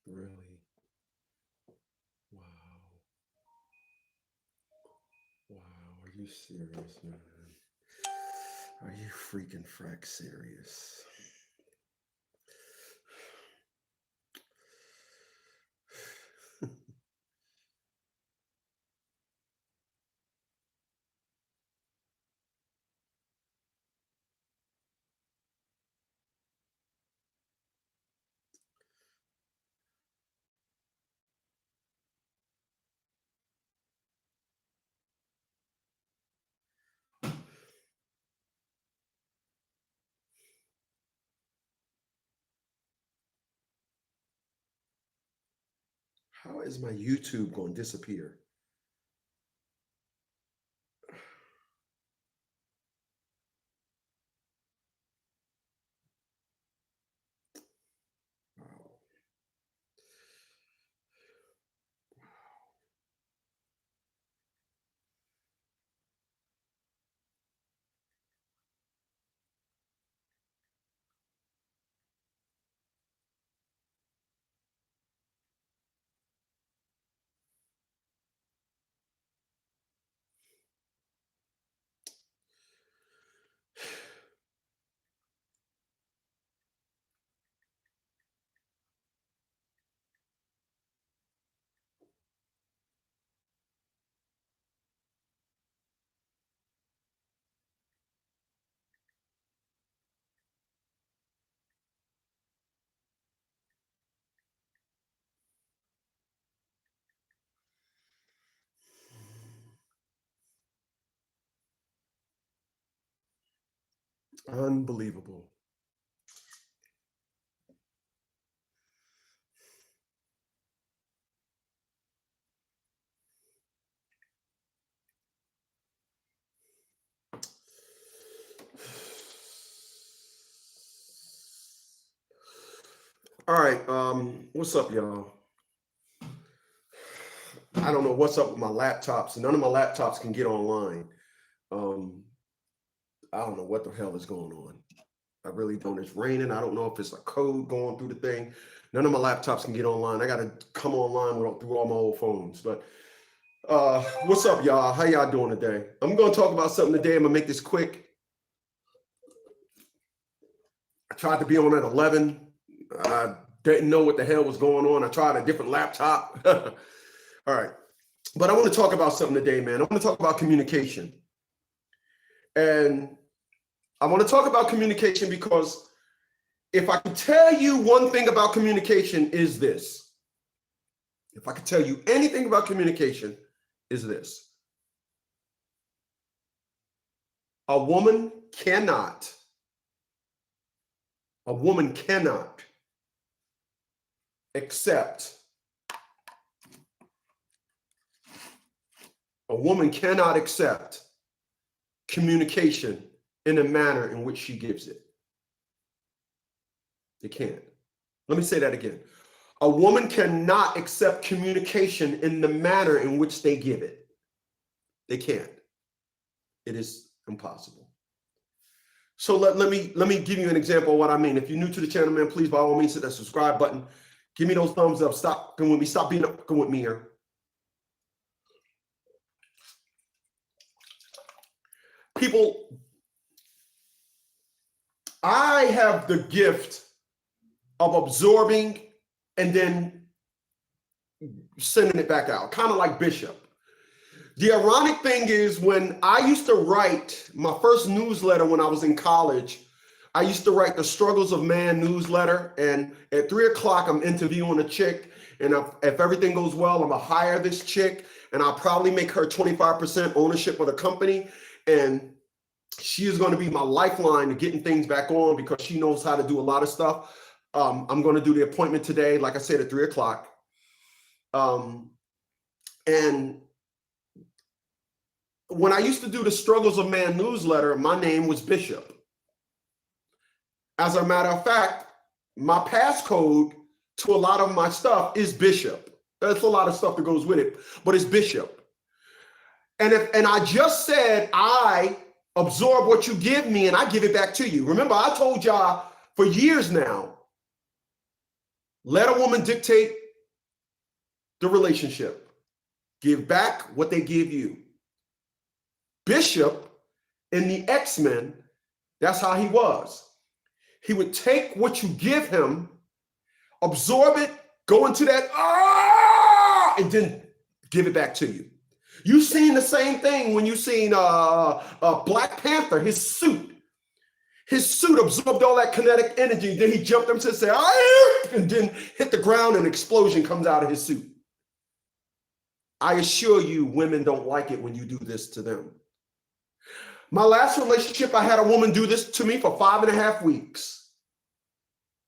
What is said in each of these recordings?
Really? Wow. Wow. Are you serious, man? Are you freaking frack serious? How is my YouTube going to disappear? Wow. Unbelievable. All right. What's up, y'all? I don't know what's up with my laptops. None of my laptops can get online. I don't know what the hell is going on. I really don't. It's raining. I don't know if it's a code going through the thing. None of my laptops can get online. I got to come online through all my old phones. But what's up, y'all? How y'all doing today? I'm going to talk about something today. I'm going to make this quick. I tried to be on at 11. I didn't know what the hell was going on. I tried a different laptop. All right. But I want to talk about something today, man. I want to talk about communication. And I want to talk about communication because if I could tell you one thing about communication is this. If I could tell you anything about communication is this. A woman cannot accept communication in the manner in which she gives it. They can't. Let me say that again. A woman cannot accept communication in the manner in which they give it. They can't. It is impossible. So let me give you an example of what I mean. If you're new to the channel, man, please by all means hit that subscribe button. Give me those thumbs up. Stop with me. Stop being up with me here. People, I have the gift of absorbing and then sending it back out, kind of like Bishop. The ironic thing is when I used to write my first newsletter when I was in college, I used to write the Struggles of Man newsletter. And at 3 o'clock, I'm interviewing a chick. And if everything goes well, I'm going to hire this chick and I'll probably make her 25% ownership of the company. And she is going to be my lifeline to getting things back on because she knows how to do a lot of stuff. I'm going to do the appointment today, like I said, at 3 o'clock. And when I used to do the Struggles of Man newsletter, my name was Bishop. As a matter of fact, my passcode to a lot of my stuff is Bishop. That's a lot of stuff that goes with it, but it's Bishop. And I just said, I absorb what you give me and I give it back to you. Remember, I told y'all for years now Let a woman dictate the relationship. Give back what they give you. Bishop in the X-Men, that's how he was. He would take what you give him, absorb it, go into that, and then give it back to you. You've seen the same thing when you've seen Black Panther, his suit. His suit absorbed all that kinetic energy. Then he jumped up and said, and then hit the ground and an explosion comes out of his suit. I assure you, women don't like it when you do this to them. My last relationship, I had a woman do this to me for 5.5 weeks.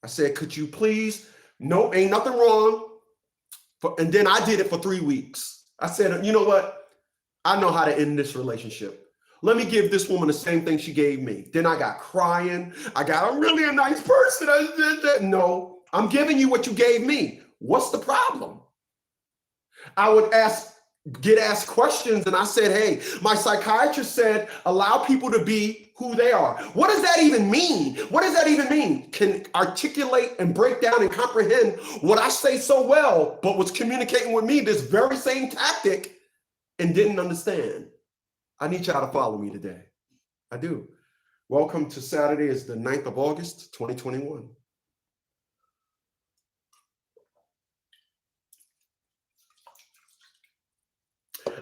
I said, could you please? No, ain't nothing wrong. And then I did it for 3 weeks. I said, you know what? I know how to end this relationship. Let me give this woman the same thing she gave me. Then I got crying. I'm really a nice person. I did that. No, I'm giving you what you gave me. What's the problem? I would get asked questions, and I said, hey, my psychiatrist said, allow people to be who they are. What does that even mean? What does that even mean? Can articulate and break down and comprehend what I say so well, but was communicating with me this very same tactic and didn't understand. I need y'all to follow me today. I do. Welcome to Saturday. It's the 9th of August, 2021.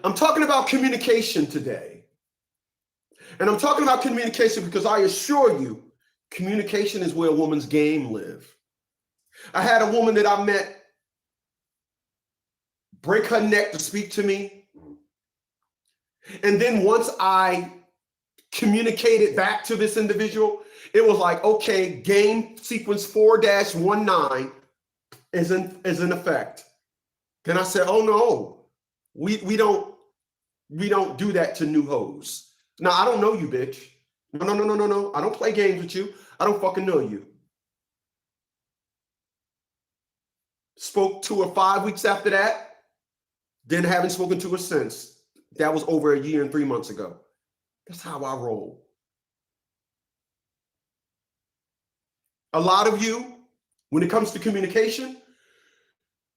I'm talking about communication today. And I'm talking about communication because I assure you, communication is where a woman's game live. I had a woman that I met break her neck to speak to me. And then once I communicated back to this individual, it was like, okay, game sequence 4-19 is in effect. Then I said, oh no, we don't do that to new hoes. Now, I don't know you, bitch. No. I don't play games with you. I don't fucking know you. Spoke to her 5 weeks after that. Then haven't spoken to her since. That was over 1 year and 3 months ago. That's how I roll. A lot of you, when it comes to communication,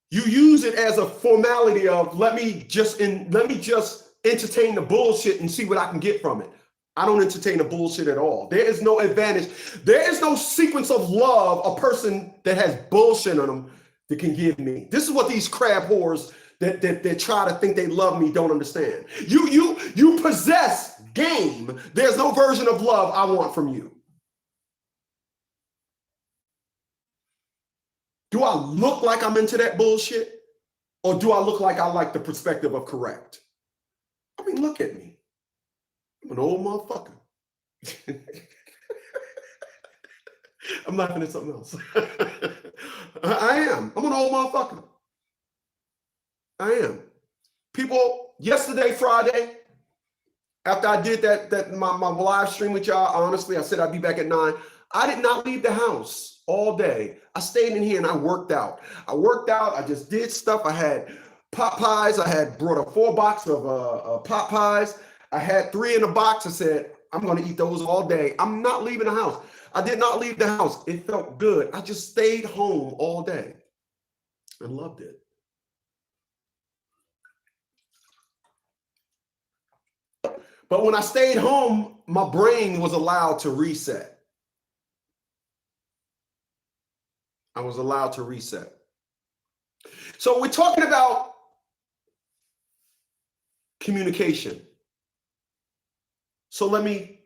you use it as a formality of let me just entertain the bullshit and see what I can get from it. I don't entertain the bullshit at all. There is no advantage. There is no sequence of love a person that has bullshit on them that can give me. This is what these crab whores that try to think they love me don't understand. You possess game. There's no version of love I want from you. Do I look like I'm into that bullshit? Or do I look like I like the perspective of correct? I mean, look at me. I'm an old motherfucker. I'm laughing at something else. I am. I'm an old motherfucker. I am. People, yesterday, Friday, after I did my live stream with y'all, honestly, I said I'd be back at 9. I did not leave the house all day. I stayed in here and I worked out. I just did stuff. I had pot pies. I had brought a 4 box of pot pies. I had 3 in a box. I said, I'm going to eat those all day. I'm not leaving the house. I did not leave the house. It felt good. I just stayed home all day and loved it. But when I stayed home, my brain was allowed to reset. I was allowed to reset. So we're talking about communication. So let me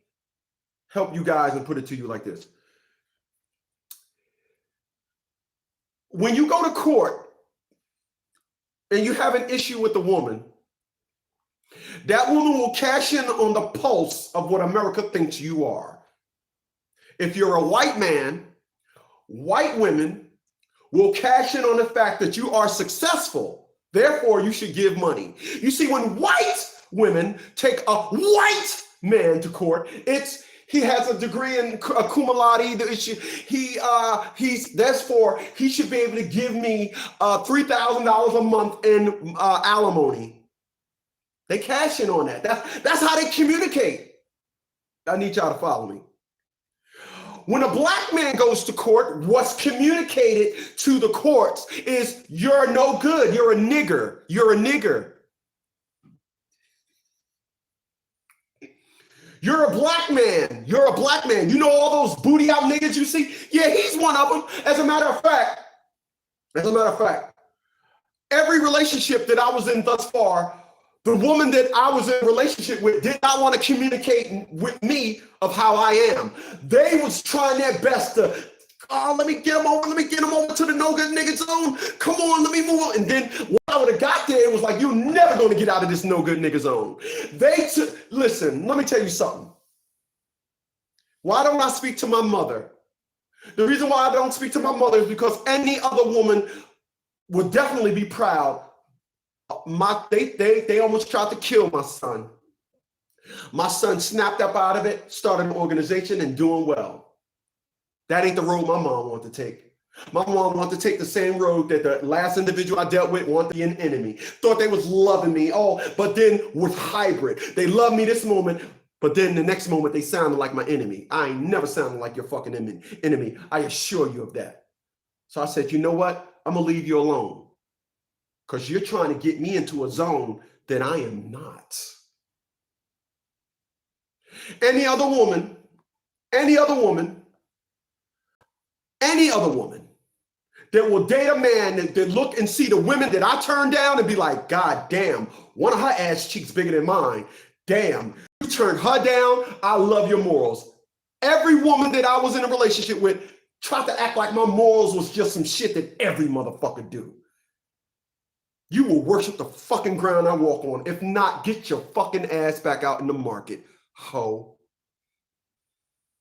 help you guys and put it to you like this. When you go to court and you have an issue with a woman, that woman will cash in on the pulse of what America thinks you are. If you're a white man, white women will cash in on the fact that you are successful. Therefore, you should give money. You see, when white women take a white man to court, he has a degree in cum laude. He should be able to give me $3,000 a month in alimony. They cash in on that. That's how they communicate. I need y'all to follow me. when a black man goes to court, what's communicated to the courts is you're no good. You're a nigger. You're a nigger. You're a black man. You're a black man. You know all those booty out niggas you see? Yeah, he's one of them. As a matter of fact, every relationship that I was in thus far, the woman that I was in a relationship with did not want to communicate with me of how I am. They was trying their best to, oh, let me get them over to the no good nigga zone. Come on, let me move on. And then when I would have got there, it was like, you're never going to get out of this no good nigga zone. Listen, let me tell you something. Why don't I speak to my mother? The reason why I don't speak to my mother is because any other woman would definitely be proud. They almost tried to kill my son. My son snapped up out of it, started an organization and doing well. That ain't the road my mom wanted to take. My mom wanted to take the same road that the last individual I dealt with wanted to be an enemy. Thought they was loving me. Oh, but then was hybrid. They love me this moment, but then the next moment they sounded like my enemy. I ain't never sounded like your fucking enemy. I assure you of that. So I said, you know what? I'm gonna leave you alone. Because you're trying to get me into a zone that I am not. Any other woman that will date a man that look and see the women that I turn down and be like, God damn, one of her ass cheeks bigger than mine. Damn, you turned her down. I love your morals. Every woman that I was in a relationship with tried to act like my morals was just some shit that every motherfucker do. You will worship the fucking ground I walk on. If not, get your fucking ass back out in the market, ho.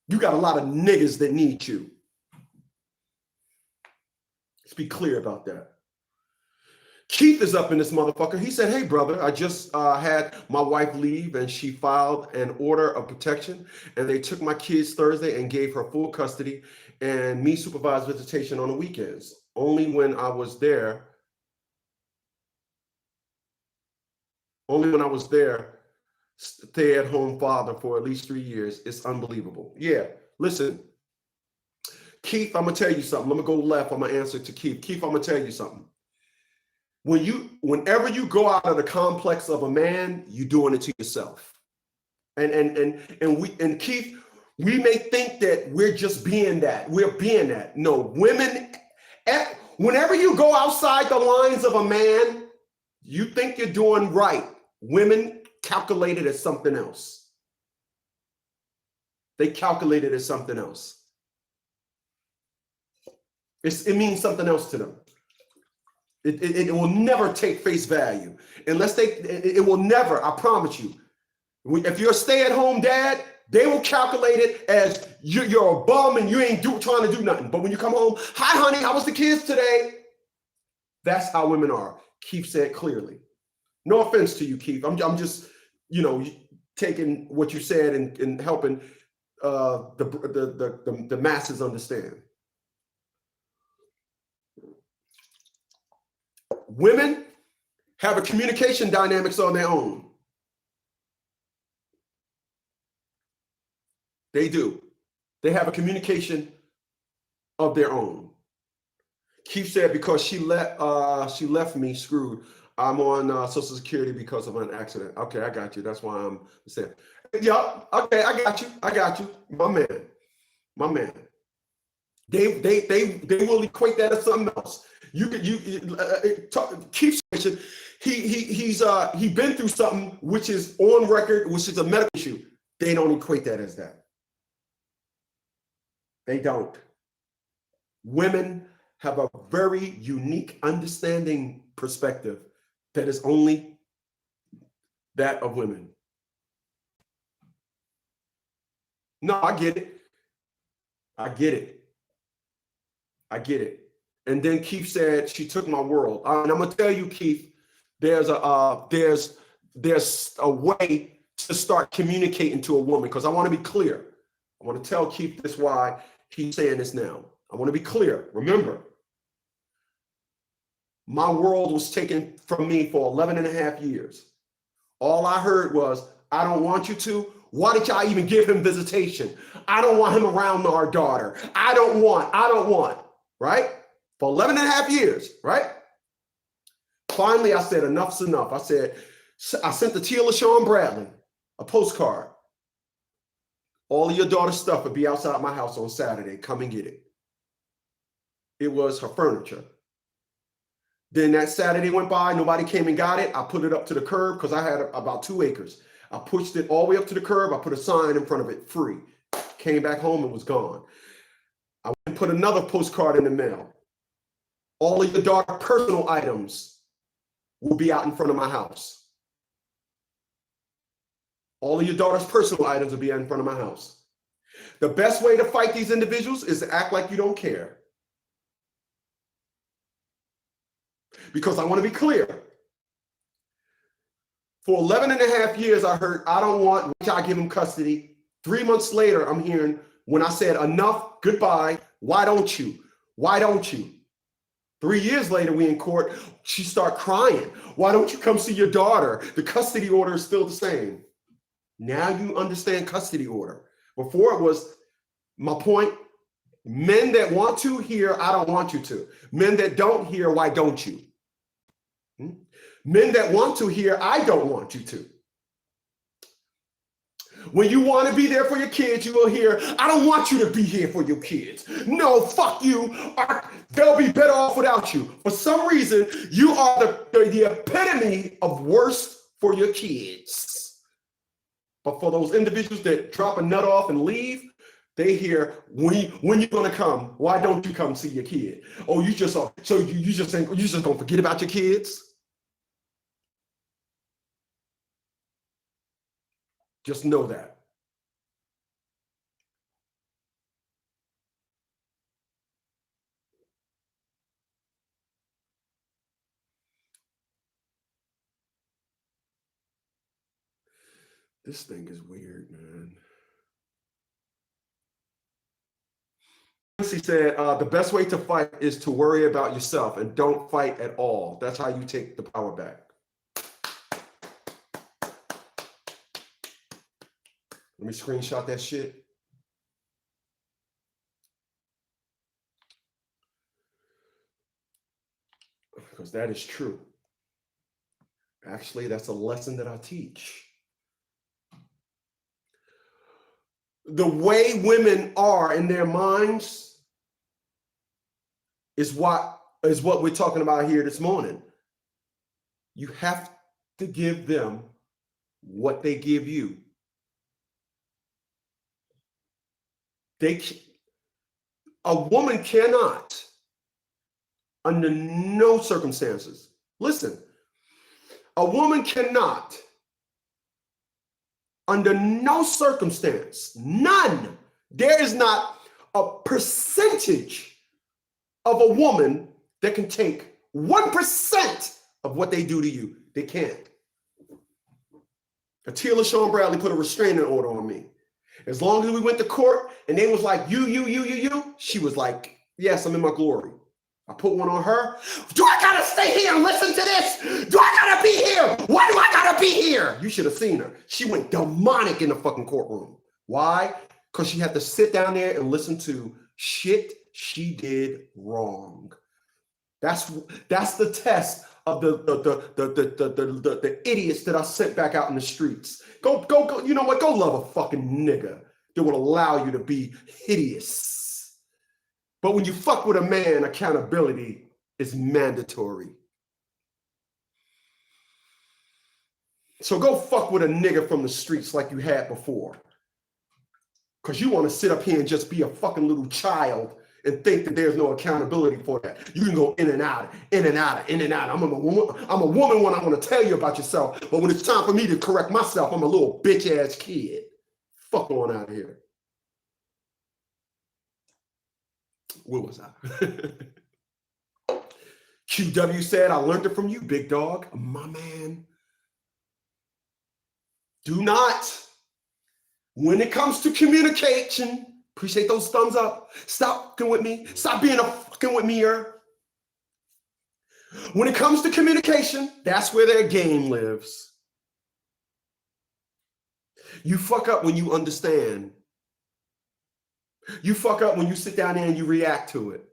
You got a lot of niggas that need you. Let's be clear about that. Keith is up in this motherfucker. He said, hey, brother, I just had my wife leave and she filed an order of protection and they took my kids Thursday and gave her full custody and me supervised visitation on the weekends. Only when I was there, stay-at-home father for at least 3 years. It's unbelievable. Yeah, listen, Keith, I'm gonna tell you something. I'm gonna go left. I'm gonna answer to Keith. Keith, I'm gonna tell you something. Whenever you go out of the complex of a man, you're doing it to yourself. And Keith, we may think that we're just being that. We're being that. No, women, whenever you go outside the lines of a man, you think you're doing right. Women calculate it as something else. They calculate it as something else. It means something else to them. It will never take face value unless it will never, I promise you. If you're a stay-at-home dad, they will calculate it as you're a bum and you ain't trying to do nothing. But when you come home, hi, honey, how was the kids today? That's how women are. Keith said clearly. No offense to you, Keith. I'm just, taking what you said and helping the masses understand. Women have a communication dynamics on their own. They do. They have a communication of their own. Keith said, because she left me screwed. I'm on Social Security because of an accident. Okay, I got you. That's why I'm saying. Yeah, okay, I got you. My man. They will equate that as something else. Keith said he been through something which is on record, which is a medical issue. They don't equate that as that. They don't. Women have a very unique understanding perspective that is only that of women. No, I get it. And then Keith said, she took my world. And I'm gonna tell you, Keith, there's a way to start communicating to a woman, because I want to be clear. I want to tell Keith this why he's saying this now. I want to be clear. Remember, my world was taken from me for 11 and a half years. All I heard was, I don't want you to. Why did y'all even give him visitation? I don't want him around our daughter. I don't want, right? For 11 and a half years, right? Finally, I said, enough's enough. I sent to Tia LaShawn Bradley a postcard. All of your daughter's stuff would be outside my house on Saturday. Come and get it. It was her furniture. Then that Saturday went by, nobody came and got it. I put it up to the curb because I had about 2 acres. I pushed it all the way up to the curb. I put a sign in front of it, free. Came back home, it was gone. I went and put another postcard in the mail. All of your daughter's personal items will be out in front of my house. All of your daughter's personal items will be out in front of my house. The best way to fight these individuals is to act like you don't care. Because I want to be clear. For 11 and a half years, I heard, I don't want, which I give him custody. 3 months later, I'm hearing, when I said, enough, goodbye, why don't you? Why don't you? 3 years later, we in court, she start crying. Why don't you come see your daughter? The custody order is still the same. Now you understand custody order. Before it was, my point, men that want to hear, I don't want you to. Men that don't hear, why don't you? Men that want to hear, I don't want you to. When you want to be there for your kids, you will hear, I don't want you to be here for your kids. No, fuck you. They'll be better off without you. For some reason, you are the epitome of worst for your kids. But for those individuals that drop a nut off and leave, they hear, when you gonna come? Why don't you come see your kid? Oh, you just gonna forget about your kids? Just know that. This thing is weird, man. He said, the best way to fight is to worry about yourself and don't fight at all. That's how you take the power back. Let me screenshot that shit. Because that is true. Actually, that's a lesson that I teach. The way women are in their minds is what we're talking about here this morning. You have to give them what they give you. A woman cannot, under no circumstances, listen, a woman cannot, under no circumstance, none, there is not a percentage of a woman that can take 1% of what they do to you. They can't. Tia LaShawn Bradley put a restraining order on me. As long as we went to court and they was like, you, she was like, yes, I'm in my glory. I put one on her. Do I gotta stay here and listen to this? Do I gotta be here? Why do I gotta be here? You should have seen her. She went demonic in the fucking courtroom. Why? Because she had to sit down there and listen to shit she did wrong. That's the test of the idiots that I sent back out in the streets. Go, you know what? Go love a fucking nigga that will allow you to be hideous. But when you fuck with a man, accountability is mandatory. So go fuck with a nigga from the streets like you had before. Because you want to sit up here and just be a fucking little child and think that there's no accountability for that. You can go in and out, in and out, in and out. I'm a woman when I want to tell you about yourself, but when it's time for me to correct myself, I'm a little bitch ass kid. Fuck on out of here. Where was I? QW said, I learned it from you, big dog. My man. Do not, when it comes to communication, appreciate those thumbs up. Stop fucking with me. Stop being a fucking with me-er. When it comes to communication, that's where their game lives. You fuck up when you understand. You fuck up when you sit down there and you react to it.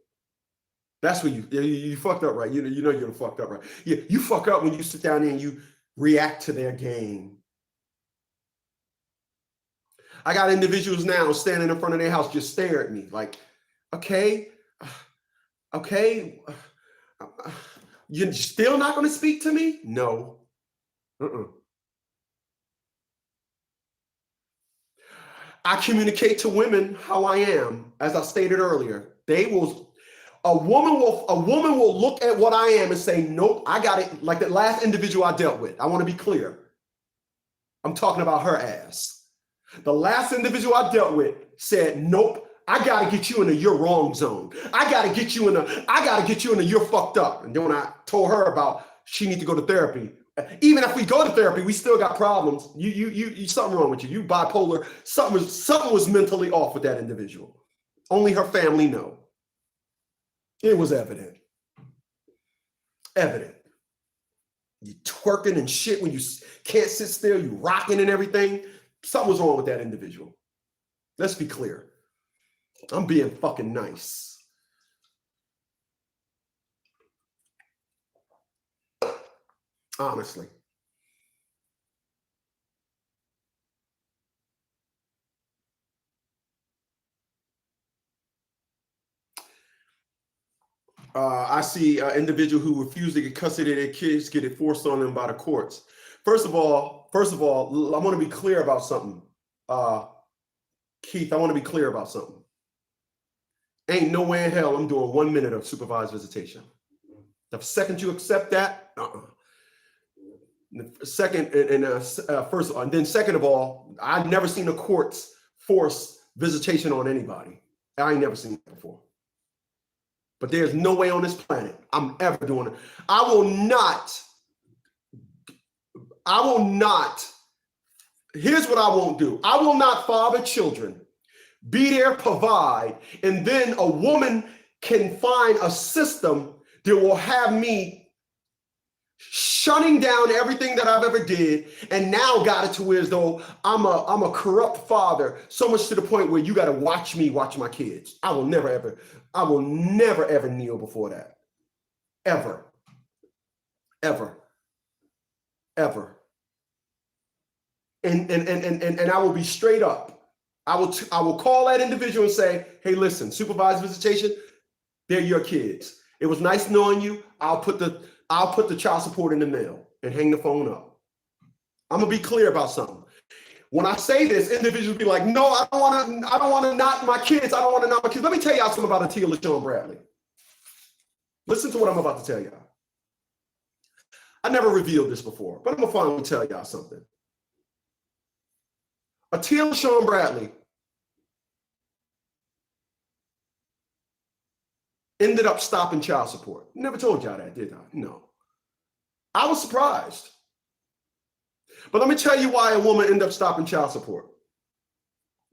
That's when you fucked up, right? You know you're fucked up, right? Yeah, you fuck up when you sit down there and you react to their game. I got individuals now standing in front of their house just stare at me like, okay, you're still not going to speak to me? No. I communicate to women how I am, as I stated earlier. A woman will look at what I am and say, nope, I got it. Like that last individual I dealt with. I want to be clear. I'm talking about her ass. The last individual I dealt with said, nope, I got to get you in a you're wrong zone. I got to get you in a you're fucked up. And then when I told her about she need to go to therapy, even if we go to therapy, we still got problems. You something wrong with you. You bipolar. Something was mentally off with that individual. Only her family know. It was evident. Evident. You twerking and shit when you can't sit still, you rocking and everything. Something was wrong with that individual. Let's be clear. I'm being fucking nice. Honestly. I see an individual who refused to get custody of their kids get it forced on them by the courts. First of all, I want to be clear about something. Keith, I want to be clear about something. Ain't no way in hell I'm doing 1 minute of supervised visitation. The second you accept that, Second, first of all, and then second of all, I've never seen the courts force visitation on anybody. I ain't never seen it before. But there's no way on this planet I'm ever doing it. I will not. Here's what I won't do. I will not father children, be there, provide, and then a woman can find a system that will have me shutting down everything that I've ever did, and now got it to where as though I'm a corrupt father, so much to the point where you got to watch me watch my kids. I will never ever kneel before that. Ever. And I will be straight up. I will call that individual and say, hey, listen, supervised visitation, they're your kids. It was nice knowing you. I'll put the child support in the mail and hang the phone up. I'm gonna be clear about something. When I say this, individuals be like, no, I don't want to knock my kids. I don't want to knock my kids. Let me tell y'all something about Attila LaShawn Bradley. Listen to what I'm about to tell y'all. I never revealed this before, but I'm gonna finally tell y'all something. Attila LaShawn Bradley ended up stopping child support. Never told y'all that, did I? No. I was surprised. But let me tell you why a woman ended up stopping child support.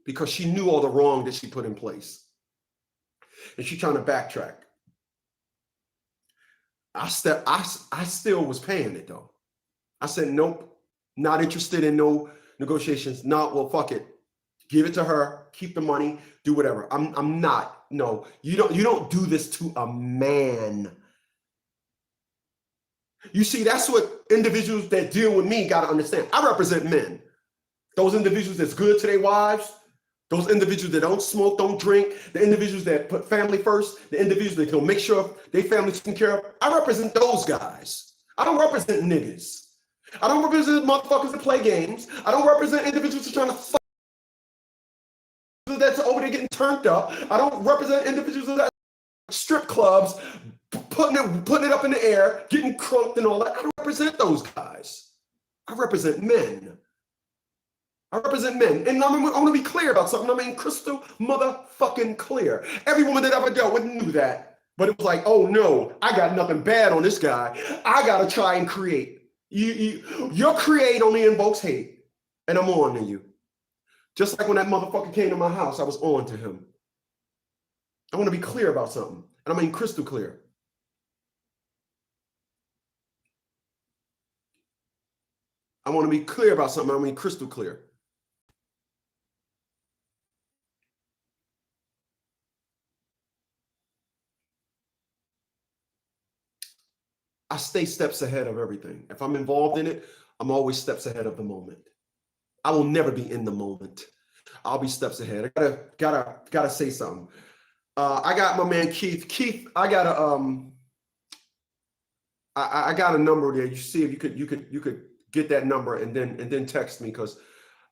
Because she knew all the wrong that she put in place. And she's trying to backtrack. I still was paying it though. I said, nope, not interested in no negotiations. No, well, fuck it. Give it to her, keep the money, do whatever. I'm not. No, you don't do this to a man. You see, that's what individuals that deal with me got to understand. I represent men. Those individuals that's good to their wives, those individuals that don't smoke, don't drink, the individuals that put family first, the individuals that can make sure their family's taken care of. I represent those guys. I don't represent niggas. I don't represent motherfuckers that play games. I don't represent individuals that are trying to fuck that's over there getting turned up. I don't represent individuals that strip clubs, putting it up in the air, getting crunked and all that. I don't represent those guys. I represent men. I represent men. And I'm going to be clear about something. I mean, crystal motherfucking clear. Every woman that I've ever dealt with knew that. But it was like, oh no, I got nothing bad on this guy. I got to try and create. Your create only invokes hate. And I'm on to you. Just like when that motherfucker came to my house, I was on to him. I want to be clear about something. And I mean crystal clear. I want to be clear about something. I mean crystal clear. I stay steps ahead of everything. If I'm involved in it, I'm always steps ahead of the moment. I will never be in the moment. I'll be steps ahead. I gotta say something. I got my man Keith. Keith, I got a number there. You see if you could get that number and then text me, because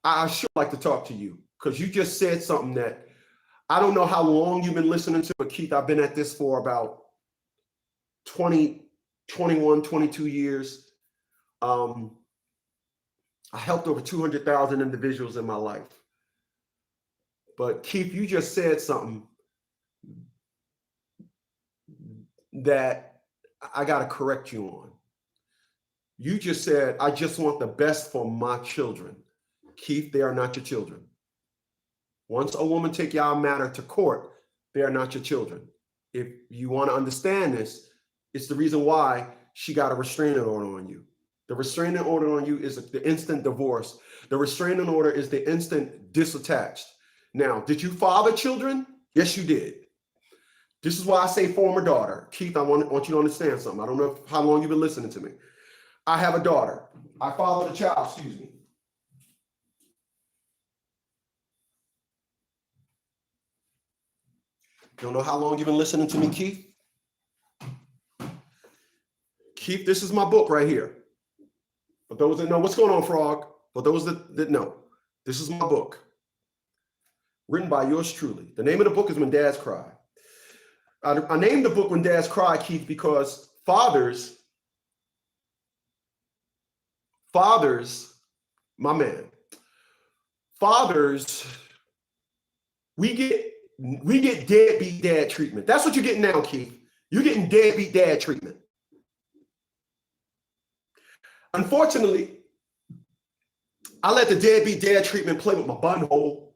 I sure like to talk to you, because you just said something that I don't know how long you've been listening to, but Keith, I've been at this for about 20, 21, 22 years. I helped over 200,000 individuals in my life. But Keith, you just said something that I got to correct you on. You just said, I just want the best for my children. Keith, they are not your children. Once a woman take y'all matter to court, they are not your children. If you want to understand this, it's the reason why she got a restraining order on you. The restraining order on you is the instant divorce. The restraining order is the instant disattached. Now, did you father children? Yes, you did. This is why I say former daughter. Keith, I want you to understand something. I don't know how long you've been listening to me. I have a daughter. I fathered a child, excuse me. Don't know how long you've been listening to me, Keith? Keith, this is my book right here. For those that know, what's going on, Frog? For those that know, this is my book. Written by yours truly. The name of the book is When Dads Cry. I named the book When Dads Cry, Keith, because fathers, my man, fathers, we get deadbeat dad treatment. That's what you're getting now, Keith. You're getting deadbeat dad treatment. Unfortunately, I let the deadbeat dad treatment play with my butthole.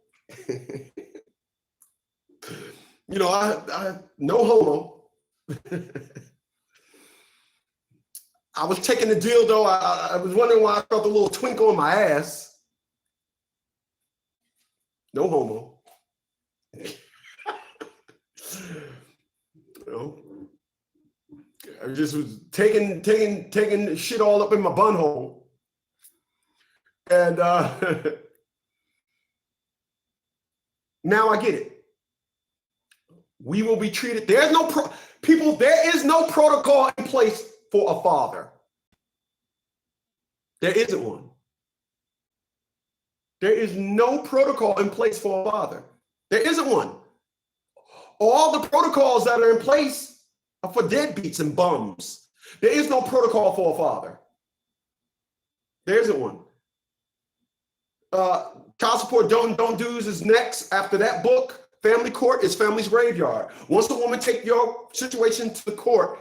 You know, I no homo. I was taking the dildo. I was wondering why I felt a little twinkle in my ass. No homo. You know, I just was taking shit all up in my bunhole. And now I get it. We will be treated. There is no protocol in place for a father. There isn't one. There is no protocol in place for a father. There isn't one. All the protocols that are in place are for deadbeats and bums. There is no protocol for a father. There isn't one. Child support don't do's is next. After that book, family court is family's graveyard. Once a woman take your situation to the court,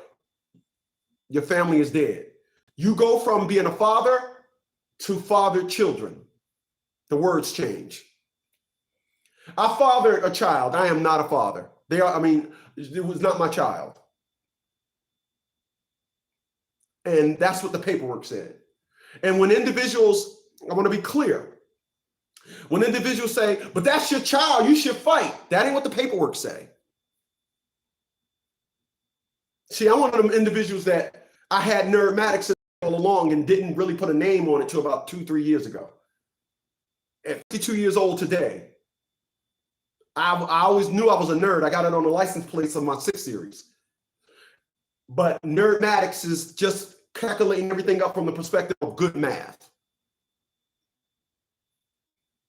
your family is dead. You go from being a father to fathered children. The words change. I fathered a child. I am not a father. It was not my child. And that's what the paperwork said. And when individuals, I want to be clear, when individuals say, but that's your child, you should fight. That ain't what the paperwork say. See, I'm one of them individuals that I had nerdmatics all along and didn't really put a name on it till about 2-3 years ago. At 52 years old today, I always knew I was a nerd. I got it on the license plates of my 6 Series. But nerdmatics is just calculating everything up from the perspective of good math.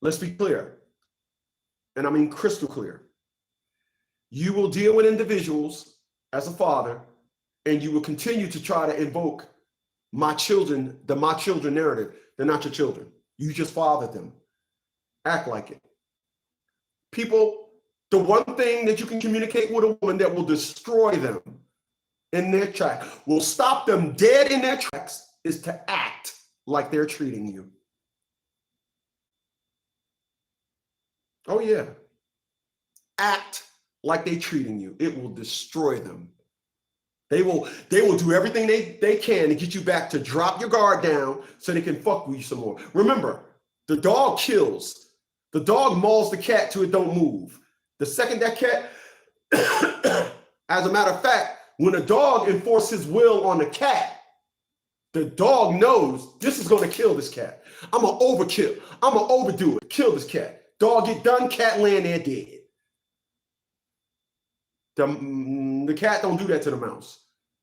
Let's be clear, and I mean crystal clear. You will deal with individuals as a father, and you will continue to try to invoke my children, the my children narrative. They're not your children. You just fathered them. Act like it. People, the one thing that you can communicate with a woman that will destroy them in their track, will stop them dead in their tracks, is to act like they're treating you. Oh yeah. Act like they're treating you. It will destroy them. They will do everything they can to get you back to drop your guard down so they can fuck with you some more. Remember, the dog kills. The dog mauls the cat till it don't move. The second that cat, as a matter of fact, when a dog enforces his will on the cat, The dog knows this is going to kill this cat. I'm going to overkill. I'm going to overdo it. Kill this cat. Dog get done, cat laying there dead. The cat don't do that to the mouse.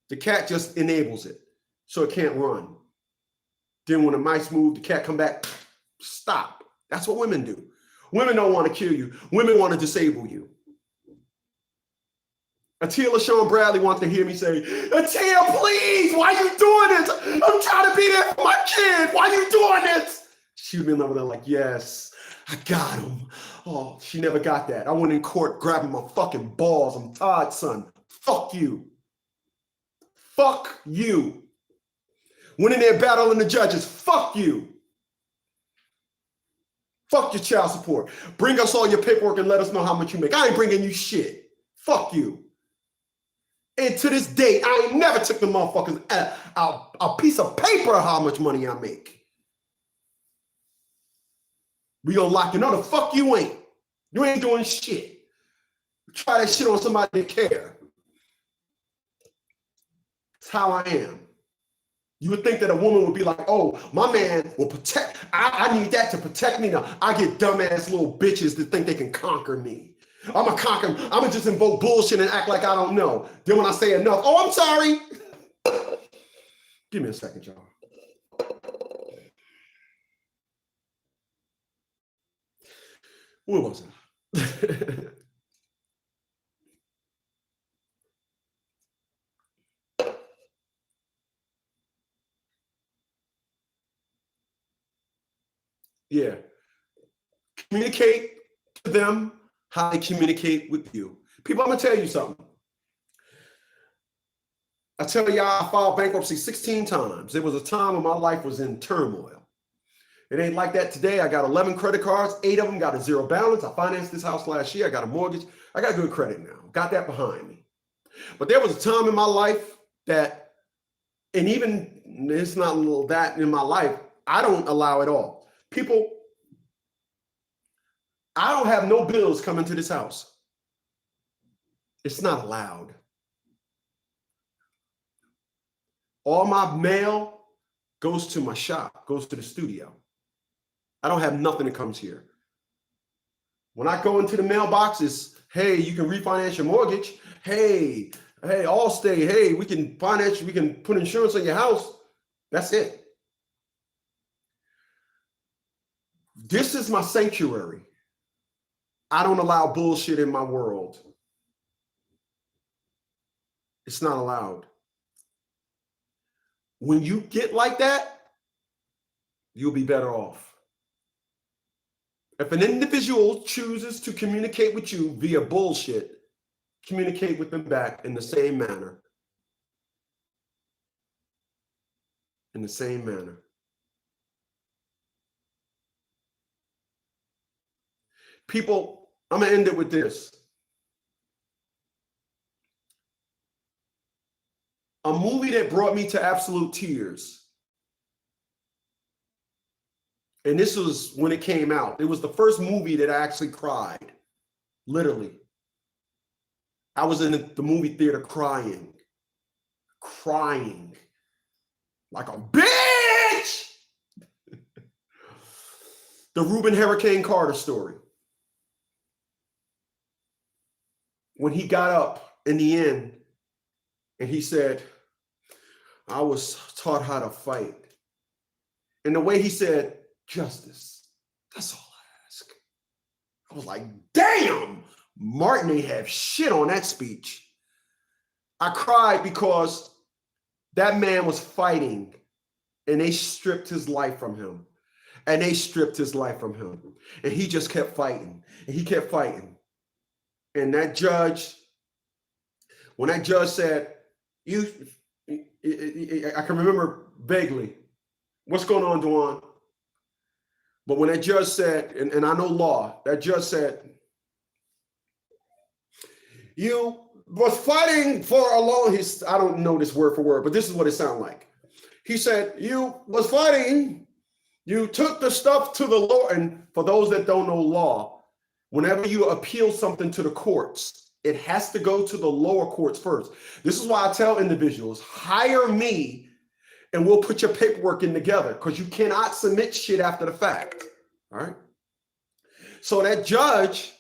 The cat just enables it so it can't run. Then when the mice move, the cat come back, stop. That's what women do. Women don't want to kill you. Women want to disable you. Atia LaShawn Bradley wants to hear me say, Atia, please, why are you doing this? I'm trying to be there for my kid. Why are you doing this? She would be over there like, yes, I got him. Oh, she never got that. I went in court grabbing my fucking balls. I'm tired, son. Fuck you. Fuck you. Went in there battling the judges. Fuck you. Fuck your child support. Bring us all your paperwork and let us know how much you make. I ain't bringing you shit. Fuck you. And to this day, I ain't never took the motherfuckers a piece of paper of how much money I make. We gonna lock you. No, the fuck you ain't. You ain't doing shit. Try that shit on somebody that care. That's how I am. You would think that a woman would be like, oh, my man will protect. I need that to protect me now. I get dumbass little bitches that think they can conquer me. I'm gonna conquer them. I'm gonna just invoke bullshit and act like I don't know. Then when I say enough, oh, I'm sorry. Give me a second, y'all. Where was I? Yeah. Communicate to them how they communicate with you. People, I'm going to tell you something. I tell y'all, I filed bankruptcy 16 times. There was a time when my life was in turmoil. It ain't like that today. I got 11 credit cards. 8 of them got a zero balance. I financed this house last year. I got a mortgage. I got good credit now. Got that behind me. But there was a time in my life that, and even it's not that in my life, I don't allow it all. People, I don't have no bills coming to this house. It's not allowed. All my mail goes to my shop, goes to the studio. I don't have nothing that comes here. When I go into the mailbox, it's, hey, you can refinance your mortgage. Hey, Allstate, hey, we can finance, we can put insurance on your house. That's it. This is my sanctuary. I don't allow bullshit in my world. It's not allowed. When you get like that, you'll be better off. If an individual chooses to communicate with you via bullshit, communicate with them back in the same manner. In the same manner. People, I'm going to end it with this. A movie that brought me to absolute tears. And this was when it came out. It was the first movie that I actually cried. Literally. I was in the movie theater crying. Crying. Like a bitch! The Reuben Hurricane Carter story. When he got up in the end and he said, I was taught how to fight. And the way he said, justice, that's all I ask. I was like, damn, Martin ain't have shit on that speech. I cried because that man was fighting and they stripped his life from him. And they stripped his life from him. And he just kept fighting. And he kept fighting. And that judge, when that judge said, I can remember vaguely, what's going on, Duane? But when that judge said, and I know law, that judge said, you was fighting for a long, I don't know this word for word, but this is what it sounded like. He said, you was fighting, you took the stuff to the law. And for those that don't know law, whenever you appeal something to the courts, it has to go to the lower courts first. This is why I tell individuals, hire me and we'll put your paperwork in together, because you cannot submit shit after the fact. All right. So that judge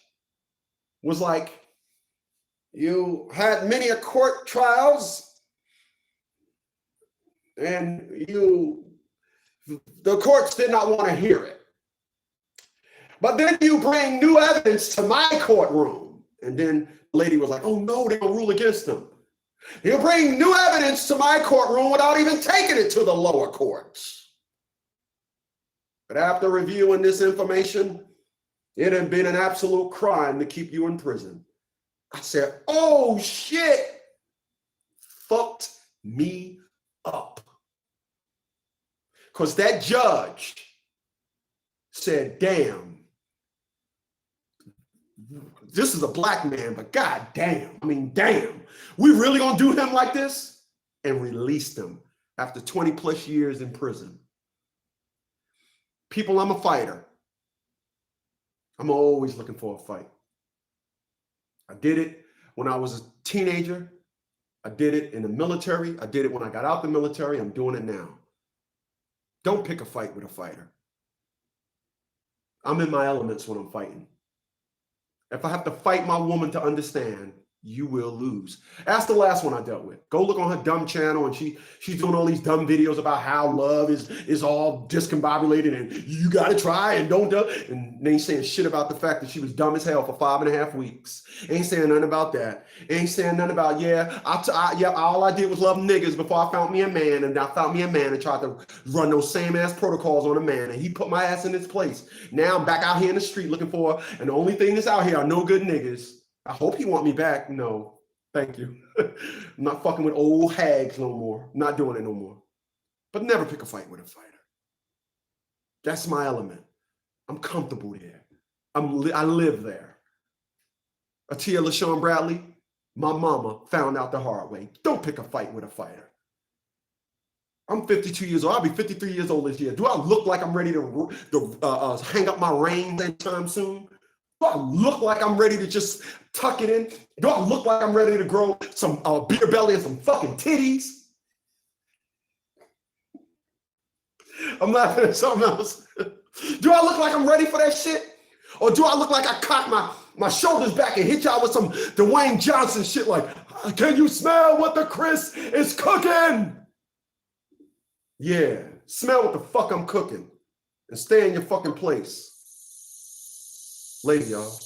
was like, you had many a court trials, and the courts did not want to hear it. But then you bring new evidence to my courtroom. And then the lady was like, oh no, they're gonna rule against them. You bring new evidence to my courtroom without even taking it to the lower courts. But after reviewing this information, it had been an absolute crime to keep you in prison. I said, oh shit, fucked me up. Because that judge said, damn, this is a black man, but god damn, damn, we really gonna do him like this? And released him after 20 plus years in prison. People, I'm a fighter. I'm always looking for a fight. I did it when I was a teenager. I did it in the military. I did it when I got out the military. I'm doing it now. Don't pick a fight with a fighter. I'm in my elements when I'm fighting. If I have to fight my woman to understand, you will lose. That's the last one I dealt with. Go look on her dumb channel, and she's doing all these dumb videos about how love is all discombobulated and you got to try and don't do. And they ain't saying shit about the fact that she was dumb as hell for 5.5 weeks. Ain't saying nothing about that. Ain't saying nothing about, all I did was love niggas before I found me a man, and I found me a man and tried to run those same ass protocols on a man, and he put my ass in its place. Now I'm back out here in the street looking for, and the only thing that's out here are no good niggas. I hope he want me back. No, thank you. I'm not fucking with old hags no more. I'm not doing it no more. But never pick a fight with a fighter. That's my element. I'm comfortable there. I live there. Atia LaShawn Bradley, my mama found out the hard way. Don't pick a fight with a fighter. I'm 52 years old. I'll be 53 years old this year. Do I look like I'm ready to hang up my reins anytime soon? Do I look like I'm ready to just tuck it in? Do I look like I'm ready to grow some beer belly and some fucking titties? I'm laughing at something else. Do I look like I'm ready for that shit? Or do I look like I cock my shoulders back and hit y'all with some Dwayne Johnson shit like, can you smell what the Chris is cooking? Yeah, smell what the fuck I'm cooking and stay in your fucking place. Later, y'all.